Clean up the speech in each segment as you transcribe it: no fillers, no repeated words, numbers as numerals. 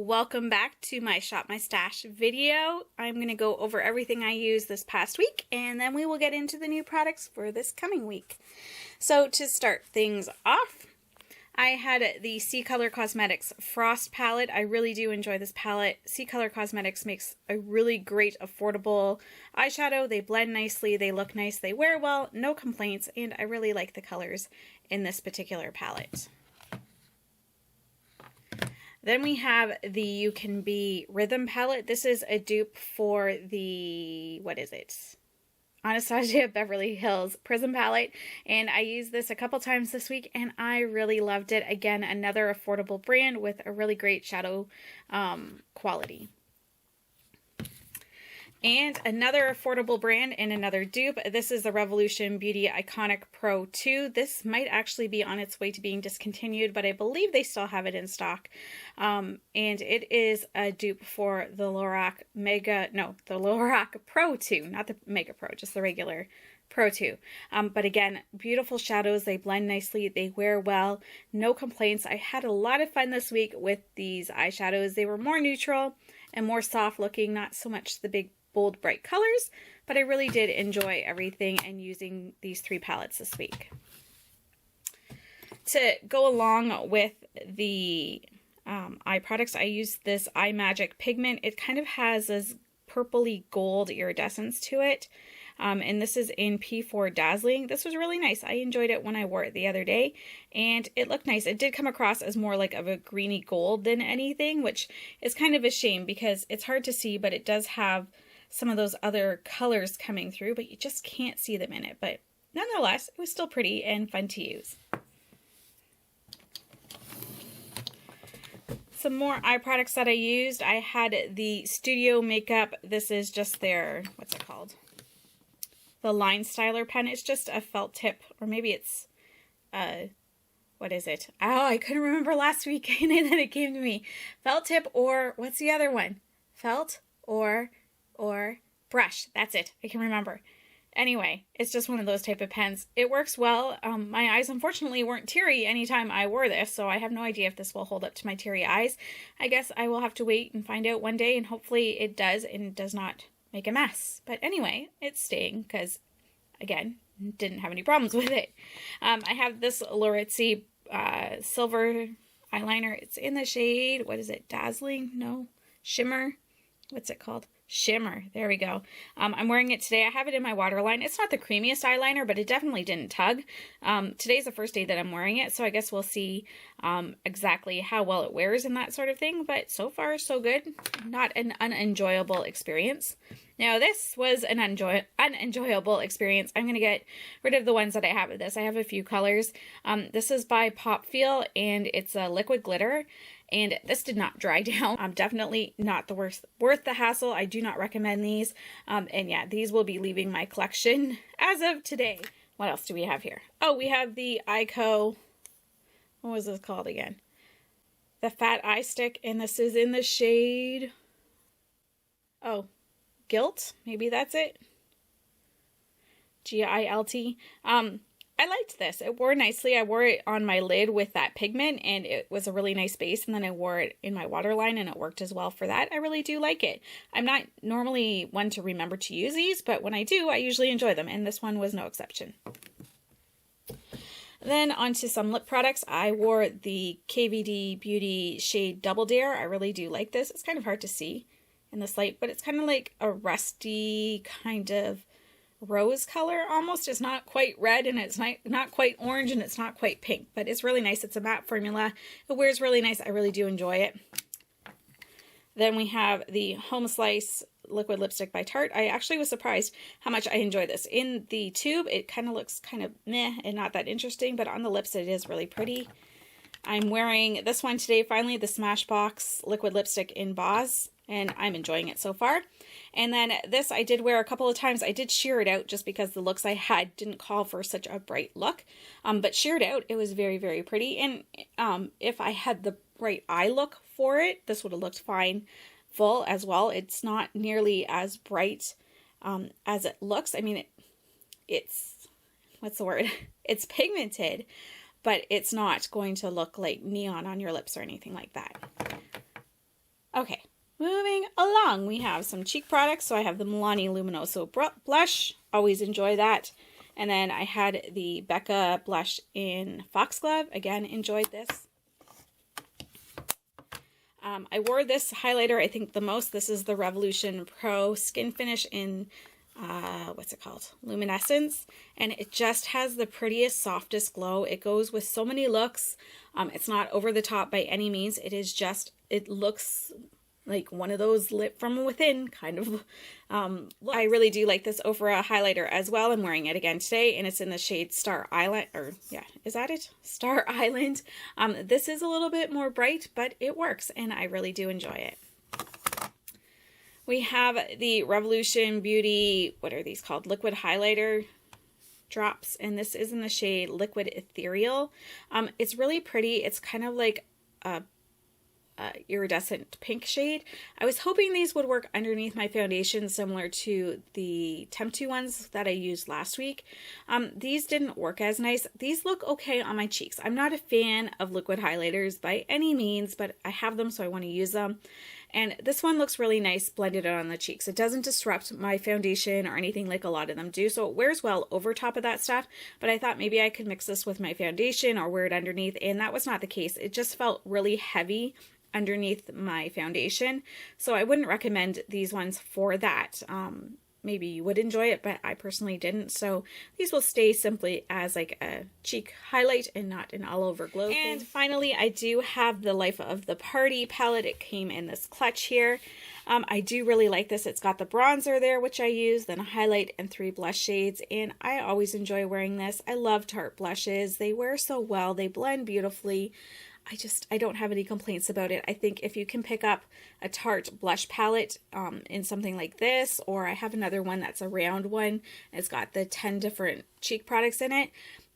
welcome back to my Shop My Stash video. I'm going to go over everything I used this past week, and then we will get into the new products for this coming week. So to start things off, I had the Ccolour Cosmetics Frost palette. I really do enjoy this palette. Ccolour Cosmetics makes a really great, affordable eyeshadow. They blend nicely, they look nice, they wear well, no complaints, and I really like the colors in this particular palette. Then we have the UCanBe Rhythm palette. This is a dupe for the, Anastasia Beverly Hills Prism palette, and I used this a couple times this week and I really loved it. Again, another affordable brand with a really great shadow quality. And another affordable brand and another dupe. This is the Revolution Beauty Iconic Pro 2. This might actually be on its way to being discontinued, but I believe they still have it in stock. And it is a dupe for the Lorac Pro 2, not the Mega Pro, just the regular Pro 2. But again, beautiful shadows. They blend nicely. They wear well. No complaints. I had a lot of fun this week with these eyeshadows. They were more neutral and more soft looking, not so much the big bold bright colors, but I really did enjoy everything and using these three palettes this week. To go along with the eye products, I used this Imagic Pigment. It kind of has this purpley gold iridescence to it, and this is in P4 Dazzling. This was really nice. I enjoyed it when I wore it the other day, and it looked nice. It did come across as more like of a greeny gold than anything, which is kind of a shame because it's hard to see, but it does have some of those other colors coming through, but you just can't see them in it. But nonetheless, it was still pretty and fun to use. Some more eye products that I used. I had the Studio Makeup. This is just their, what's it called? The Line Styler pen. It's just a felt tip, or maybe it's, what is it? Oh, I couldn't remember last week, and then it came to me. Felt tip, or what's the other one? Felt or brush. That's it. I can remember. Anyway, it's just one of those type of pens. It works well. My eyes unfortunately weren't teary anytime I wore this, so I have no idea if this will hold up to my teary eyes. I guess I will have to wait and find out one day, and hopefully it does and does not make a mess. But anyway, it's staying because, again, didn't have any problems with it. I have this Laritzy silver eyeliner. It's in the shade, what is it? Dazzling? No. Shimmer? What's it called? Shimmer. There we go. I'm wearing it today. I have it in my waterline. It's not the creamiest eyeliner, but it definitely didn't tug. Today's the first day that I'm wearing it, so I guess we'll see exactly how well it wears and that sort of thing. But so far, so good. Not an unenjoyable experience. Now, this was an unenjoyable experience. I'm going to get rid of the ones that I have of this. I have a few colors. This is by Popfeel, and it's a liquid glitter. And this did not dry down. Definitely not the worth the hassle. I do not recommend these. And yeah, these will be leaving my collection as of today. What else do we have here? Oh, we have the Eyeko. What was this called again? The Fat Eye Stick, and this is in the shade. Oh, Gilt. Maybe that's it. Gilt. I liked this. It wore nicely. I wore it on my lid with that pigment, and it was a really nice base, and then I wore it in my waterline, and it worked as well for that. I really do like it. I'm not normally one to remember to use these, but when I do, I usually enjoy them, and this one was no exception. Then onto some lip products. I wore the KVD Beauty shade Double Dare. I really do like this. It's kind of hard to see in this light, but it's kind of like a rusty kind of rose color almost. It's not quite red, and it's not quite orange, and it's not quite pink, but it's really nice. It's a matte formula. It wears really nice. I really do enjoy it. Then we have the Homeslice liquid lipstick by Tarte. I actually was surprised how much I enjoy this. In the tube, it kind of looks kind of meh and not that interesting, but on the lips it is really pretty. I'm wearing this one today, finally, the Smashbox liquid lipstick in Bawse, and I'm enjoying it so far. And then this I did wear a couple of times. I did sheer it out just because the looks I had didn't call for such a bright look. But sheared out, it was very, very pretty. And if I had the right eye look for it, this would have looked fine full as well. It's not nearly as bright as it looks. I mean, it's, what's the word? It's pigmented, but it's not going to look like neon on your lips or anything like that. Okay, moving along, we have some cheek products. So I have the Milani Luminoso blush. Always enjoy that. And then I had the Becca blush in Foxglove. Again, enjoyed this. I wore this highlighter, I think, the most. This is the Revolution Pro Skin Finish in, what's it called? Luminescence. And it just has the prettiest, softest glow. It goes with so many looks. It's not over the top by any means. It is just, it looks like one of those lit from within kind of looks. I really do like this Ofra highlighter as well. I'm wearing it again today, and it's in the shade Star Island, or yeah, is that it? Star Island. This is a little bit more bright, but it works, and I really do enjoy it. We have the Revolution Beauty, what are these called? Liquid highlighter drops, and this is in the shade Liquid Ethereal. It's really pretty. It's kind of like a iridescent pink shade. I was hoping these would work underneath my foundation similar to the Temptu ones that I used last week. These didn't work as nice. These look okay on my cheeks. I'm not a fan of liquid highlighters by any means, but I have them, so I want to use them. And this one looks really nice blended on the cheeks. It doesn't disrupt my foundation or anything like a lot of them do, so it wears well over top of that stuff. But I thought maybe I could mix this with my foundation or wear it underneath, and that was not the case. It just felt really heavy underneath my foundation, so I wouldn't recommend these ones for that. Maybe you would enjoy it, but I personally didn't, so these will stay simply as like a cheek highlight and not an all over glow thing. And finally, I do have the Life of the Party palette. It came in this clutch here. I do really like this. It's got the bronzer there, which I use, then a highlight and 3 blush shades, and I always enjoy wearing this. I love Tarte blushes. They wear so well. They blend beautifully. I don't have any complaints about it. I think if you can pick up a Tarte blush palette in something like this, or I have another one that's a round one, it's got the 10 different cheek products in it,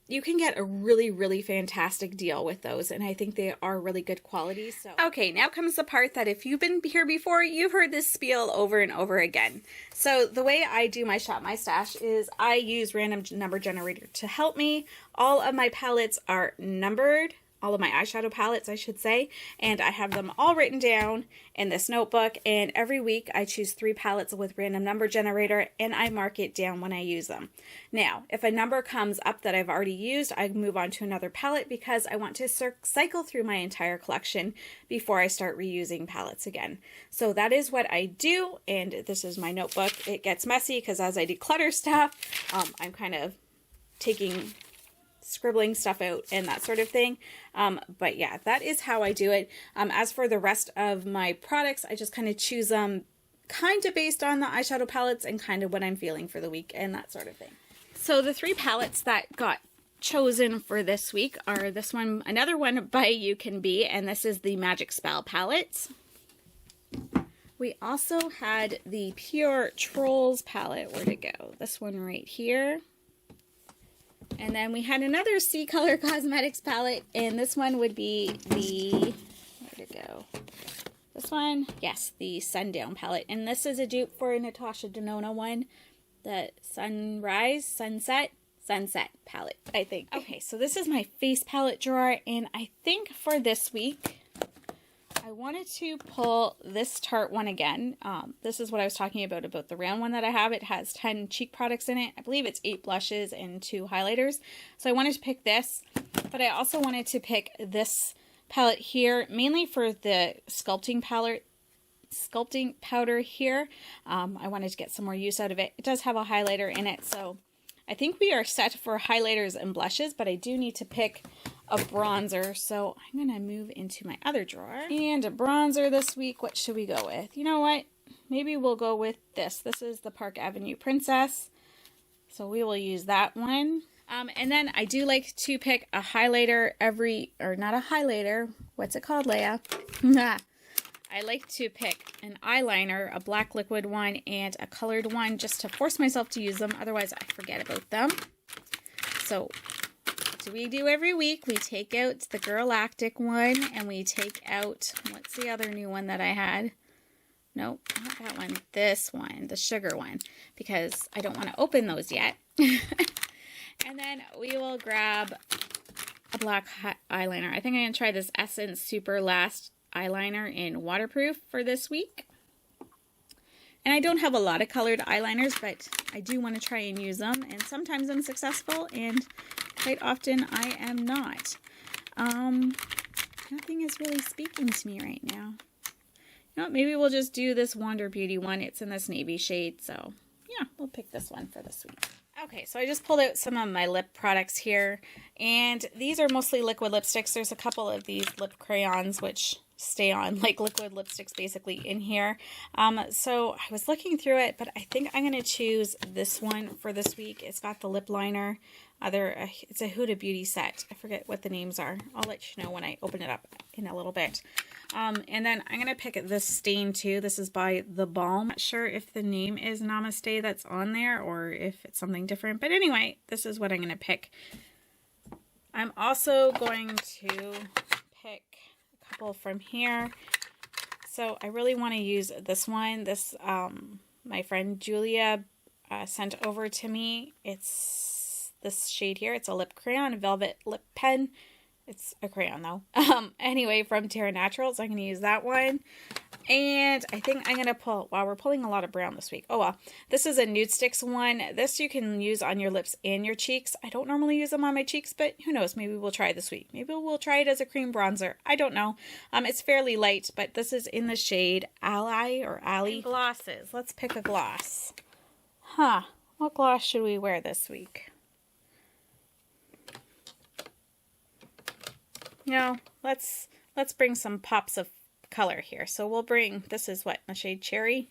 you can get a really, really fantastic deal with those, and I think they are really good quality. So, okay, now comes the part that if you've been here before, you've heard this spiel over and over again. So the way I do my Shop My Stash is I use random number generator to help me. All of my palettes are numbered. All of my eyeshadow palettes, I should say, and I have them all written down in this notebook, and every week I choose 3 palettes with random number generator, and I mark it down when I use them. Now, if a number comes up that I've already used, I move on to another palette because I want to cycle through my entire collection before I start reusing palettes again. So that is what I do, and this is my notebook. It gets messy because as I declutter stuff, I'm kind of scribbling stuff out and that sort of thing. But yeah, that is how I do it. As for the rest of my products, I just kind of choose them kind of based on the eyeshadow palettes and kind of what I'm feeling for the week and that sort of thing. So the 3 palettes that got chosen for this week are this one, another one by UCanBe, and this is the Magic Spell palette. We also had the Pure Trolls palette. Where'd it go? This one right here. And then we had another Ccolour Cosmetics palette, and this one would be the, where'd it go? This one? Yes, the Sundown palette. And this is a dupe for a Natasha Denona one, the Sunset palette, I think. Okay, so this is my face palette drawer, and I think for this week, I wanted to pull this Tarte one again. This is what I was talking about the round one that I have. It has 10 cheek products in it. I believe it's 8 blushes and 2 highlighters. So I wanted to pick this, but I also wanted to pick this palette here, mainly for the sculpting powder here. I wanted to get some more use out of it. It does have a highlighter in it, so I think we are set for highlighters and blushes, but I do need to pick a bronzer, so I'm going to move into my other drawer. And a bronzer this week, what should we go with? You know what? Maybe we'll go with this. This is the Park Avenue Princess, so we will use that one. And then I do like to pick a highlighter not a highlighter, what's it called, Leah? I like to pick an eyeliner, a black liquid one, and a colored one, just to force myself to use them. Otherwise, I forget about them. So what do we do every week? We take out the Galactic one, and we take out, what's the other new one that I had? Nope, not that one. This one, the sugar one, because I don't want to open those yet. And then we will grab a black eyeliner. I think I'm going to try this Essence Super Last eyeliner in waterproof for this week. And I don't have a lot of colored eyeliners, but I do want to try and use them. And sometimes I'm successful, and quite often I am not. Nothing is really speaking to me right now. You know what, maybe we'll just do this Wander Beauty one. It's in this navy shade, so yeah, we'll pick this one for this week. Okay, so I just pulled out some of my lip products here, and these are mostly liquid lipsticks. There's a couple of these lip crayons which stay on like liquid lipsticks basically in here. So I was looking through it, but I think I'm going to choose this one for this week. It's got the lip liner. It's a Huda Beauty set. I forget what the names are. I'll let you know when I open it up in a little bit. And then I'm going to pick this stain too. This is by The Balm. Not sure if the name is Namaste that's on there or if it's something different. But anyway, this is what I'm going to pick. I'm also going to pick a couple from here. So I really want to use this one. This, my friend Julia sent over to me. It's this shade here. It's a lip crayon, a velvet lip pen. It's a crayon though. Anyway, from Terra Naturals, I'm going to use that one. And I think I'm going to pull, wow, we're pulling a lot of brown this week. Oh well, this is a Nude Sticks one. This you can use on your lips and your cheeks. I don't normally use them on my cheeks, but who knows, maybe we'll try it this week. Maybe we'll try it as a cream bronzer. I don't know. It's fairly light, but this is in the shade Ally or Alley. Glosses. Let's pick a gloss. What gloss should we wear this week? No, let's bring some pops of color here. So we'll bring, this is what, the shade Cherry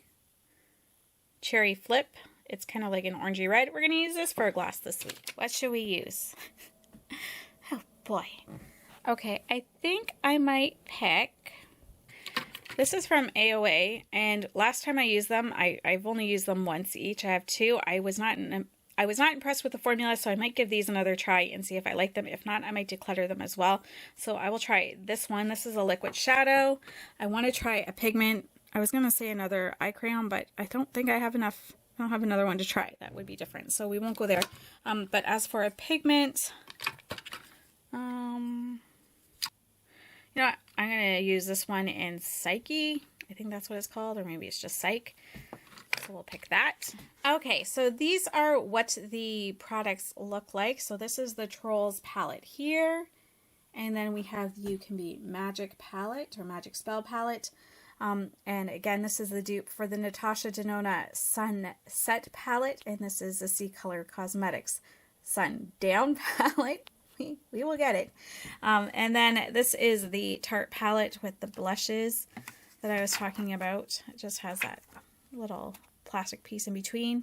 Flip. It's kind of like an orangey red. We're going to use this for a gloss this week. What should we use? Oh boy. Okay, I think I might pick, this is from AOA, and last time I used them, I've only used them once each. I have two. I was not impressed with the formula, so I might give these another try and see if I like them. If not, I might declutter them as well. So I will try this one. This is a liquid shadow. I want to try a pigment. I was going to say another eye crayon, but I don't think I have enough. I don't have another one to try. That would be different, so we won't go there. But as for a pigment, you know what? I'm going to use this one in Psyche. I think that's what it's called, or maybe it's just Psych. So we'll pick that. Okay, so these are what the products look like. So this is the Trolls palette here. And then we have the UCanBe Magic palette or Magic Spell palette. And again, this is the dupe for the Natasha Denona Sunset palette. And this is the Ccolour Cosmetics Sundown palette. We will get it. And then this is the Tarte palette with the blushes that I was talking about. It just has that little plastic piece in between.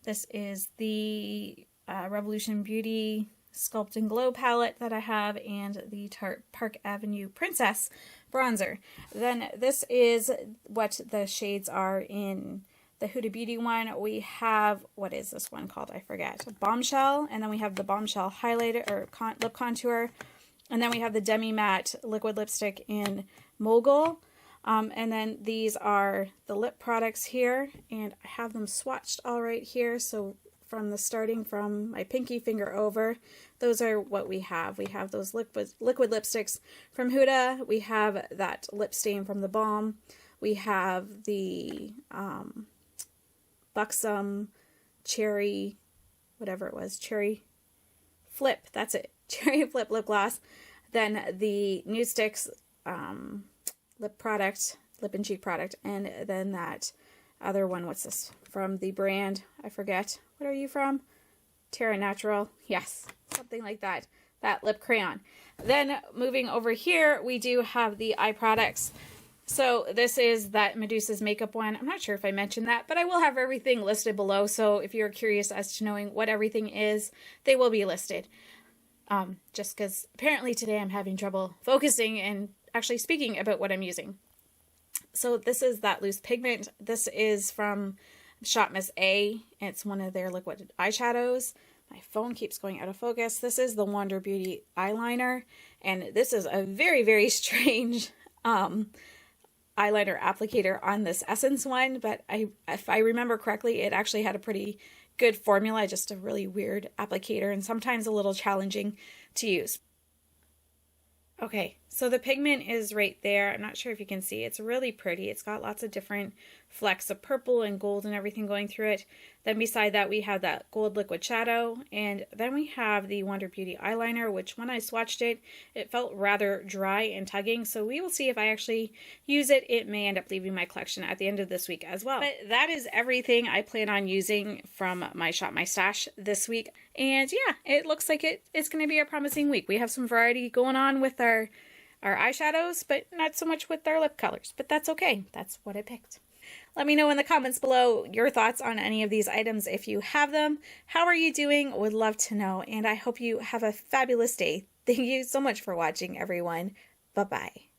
This is the Revolution Beauty Sculpt and Glow palette that I have, and the Tarte Park Avenue Princess bronzer. Then this is what the shades are in the Huda Beauty one. We have, what is this one called? I forget. Bombshell, and then we have the Bombshell highlighter or lip contour, and then we have the Demi Matte liquid lipstick in Mogul. And then these are the lip products here, and I have them swatched all right here. So starting from my pinky finger over, those are what we have. We have those liquid lipsticks from Huda. We have that lip stain from The Balm. We have the Buxom Cherry, whatever it was, Cherry Flip. That's it, Cherry Flip lip gloss. Then the Nude Sticks lip product, lip and cheek product, and then that other one, what's this, from the brand, I forget, what are you from? Terra Natural, yes, something like that, that lip crayon. Then moving over here, we do have the eye products. So this is that Medusa's makeup one. I'm not sure if I mentioned that, but I will have everything listed below, so if you're curious as to knowing what everything is, they will be listed. Just because apparently today I'm having trouble focusing and actually speaking about what I'm using. So this is that loose pigment. This is from Shop Miss A. It's one of their liquid eyeshadows. My phone keeps going out of focus. This is the Wander Beauty eyeliner, and this is a very, very strange eyeliner applicator on this Essence one, but if I remember correctly, it actually had a pretty good formula, just a really weird applicator and sometimes a little challenging to use. Okay, So the pigment is right there. I'm not sure if you can see. It's really pretty. It's got lots of different flecks of purple and gold and everything going through it. Then beside that we have that gold liquid shadow. And then we have the Wonder Beauty eyeliner, which when I swatched it, it felt rather dry and tugging. So we will see if I actually use it. It may end up leaving my collection at the end of this week as well. But that is everything I plan on using from my Shop My Stash this week. And yeah, it looks like it's going to be a promising week. We have some variety going on with our eyeshadows, but not so much with our lip colors. But that's okay. That's what I picked. Let me know in the comments below your thoughts on any of these items if you have them. How are you doing? Would love to know. And I hope you have a fabulous day. Thank you so much for watching, everyone. Bye-bye.